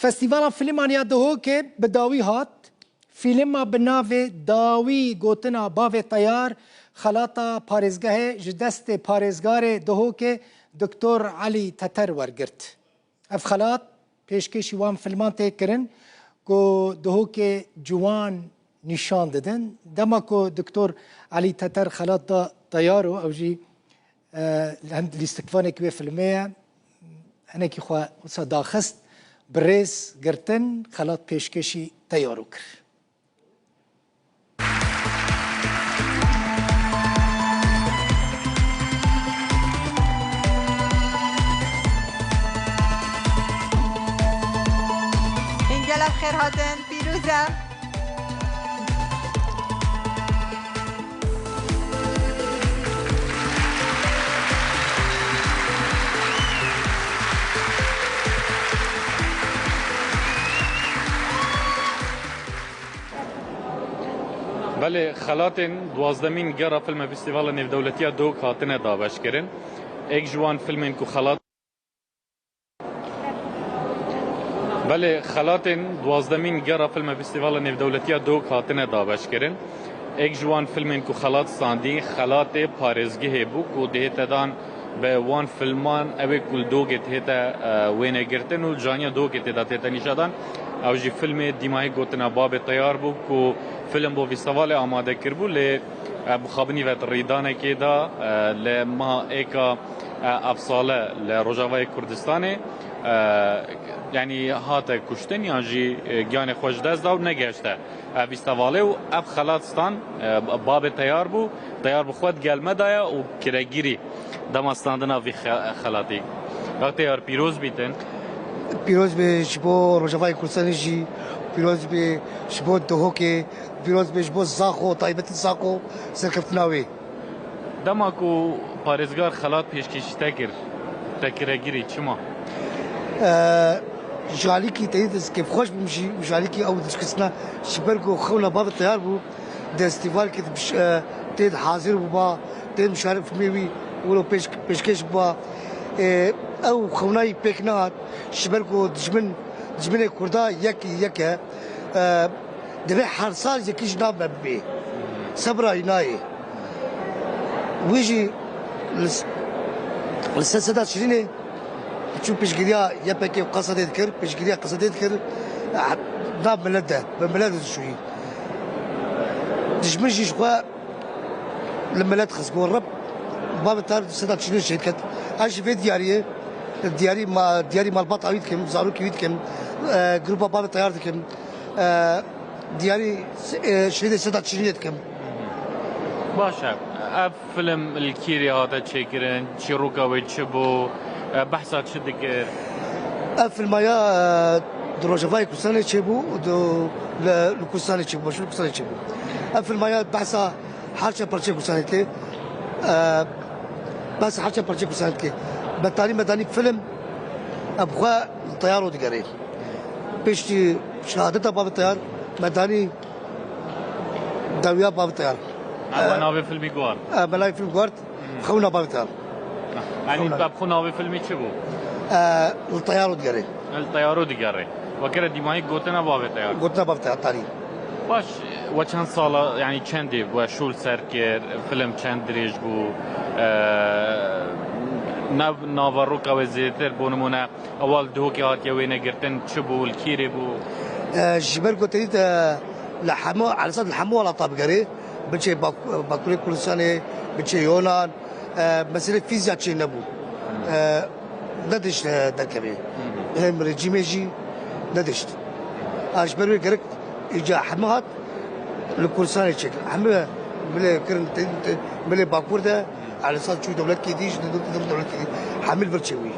فستیوالا فیلمانیا دهو که به داوی هات فیلم بناوی داوی گوتنا باوی تیار خلاطا پارێزگahê ji destê parêzgarê dihô ke Dr. Elî Teter wergirt. Ev xelat pêşkêşî wan filman tê kirin ku dihô ke ciwan nîşan didin. Dema ku Dr. Elî Teter xelat da teyar û ew jî lîstikvanekî wê filmê ye hinekî xwe wisa daxist bi rêz girtin xelat pêşkêşî teyar û kir. خیر هاتن پیروزه بله خلاتن دوازدمین گرا فیلم فستیوال نێودەوڵەتیە دۆ هاتنە دابەشکردن ئێک جوان فیلمên ku xelat بله خلاتن دوازدمین گرا فیلم فستیوال نێودەوڵەتیە دۆ هاتنە دابەشکردن ئێک جوان فیلمên ku xelat standî xelatê parêzgehê bû ku dihête dan به وان فیلمان اوی کل دوگه تهتا وینگرتن و جانیا دوگه تهتا تهتا نشادن او جی فیلم دیمایی گوتنا باب تیار بو کو فیلم بو فیستیوال آماده کر بو لی بخابنی وقت ریدانه که دا لی ما ایکا افصاله لی روجاوای کردستانه یعنی هات کشتن یا جی گیان خوش دست داو نگشته فیستیواله و اف خلاتستان باب تیار بو تیار بو خود گلمه دایا و کرگیری دمستاندنا وی خلاتی وقتی یار پیروز بیتن پیروز به شبو روجاوای کردستان جی پیروز به شبو دهو که پیروز به شبو زاخو تایبت زاخو سرکفتناوی دما کو پارێزگار خلات پیشکشی تکرگیری چما جالی کی تایید که خوش بمشی جالی کی او دسکسنا شبر کو خونا باب تیار بو دستیوال که تید حاضر بو تید مشارف میوی ولو پیشکش با او خونای پکنات شبر کو دجمن کردا یک دبی هر سال یکیش نام ببی صبر اینای ویجی لسه شیرینه چون پیشگیریا یا پکی قصد ذکر پیشگیریا قصد ذکر نام ملده بملده شوی دجمن جيش خوا لما لا تخص رب باب التار سنة تشيل شركة ايش في دياري مال بطا ويدكم زاروك ويدكم جروب باب التيار دكم دياري شريدة سنة تشيلتكم باشا اف فيلم الكيري هذا تشيكرن تشيروكا ويتشبو بحثات شدكر اف المايا دروجافاي كوساني تشيبو دو لكوساني تشيبو شو كوساني تشيبو اف المايا بحثا حرشه برشة كوساني كي بس حرشه برشة كوساني كي بالتالي مداني فيلم ابغى الطيار ودقري بيشتي شهادتها باب الطيار مداني داويا باب الطيار ناوي فيلمي جوار بلاي فيلم جوارد خونا باب الطيار يعني باب ناوي فيلمي تشبو الطيار ودقري الطيار ودقري وكره ديماي قوتنا باب الطيار قلتنا باب الطيار تاريخ باش و چند ساله یعنی چندی و شول سرکر فیلم چند دریج بو ناوروکا و زیتر بونمونه اول دو که هات یوینه گرتن چه بو الکیری بو جبر قلت لحمو على صد الحمو ولا طابقري بنشي باكوري كل سنه بنشي يونان مساله فيزياء تشي نبو ندش دكبي هم رجيمجي ندشت اجبروا قرك اجا حمات الكورسان يشكل حمله ملي كرن ملي باكور ده على اساس شو دولت كيديش دولت كيدي حامل برشوي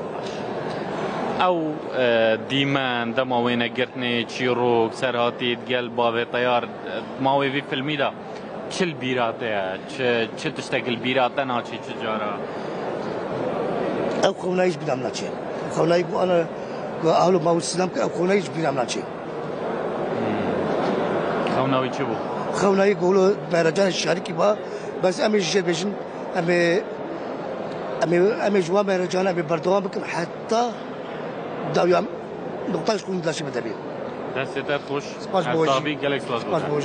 او ديمان دما وين قرتني تشيروك سراتي تقل باب طيار ما وي في فيلمي ده چل بيراته چه تشتغل بيراته ناچي تجاره او خونايش بدم ناچي خوناي بو انا اهل ما السلام خونايش بدم ناچي خوناوي چه بو خوناي يقولوا مهرجان الشاركي با بس امي جيبشن امي جوا مهرجان امي بردوام بكم حتى داويام نقطه شكون داشي بدبي دستت خوش سپاس بوجی. تابی گلکس باش لاس بوش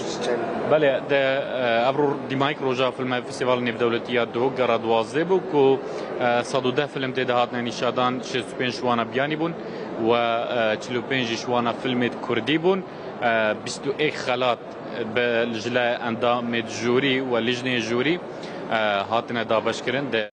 بله ده ابرو دیمایک روجا فیلم فستیوال نیو دولتیا دو گرا دوازده بو کو 110 فیلم تده هاتن نشادان 65 شوانا بیانی بون و 45 شوانا فیلم کردی بون 21 خلات بالجلا اندام جوری و لجنه جوری هاتن دابش کرن ده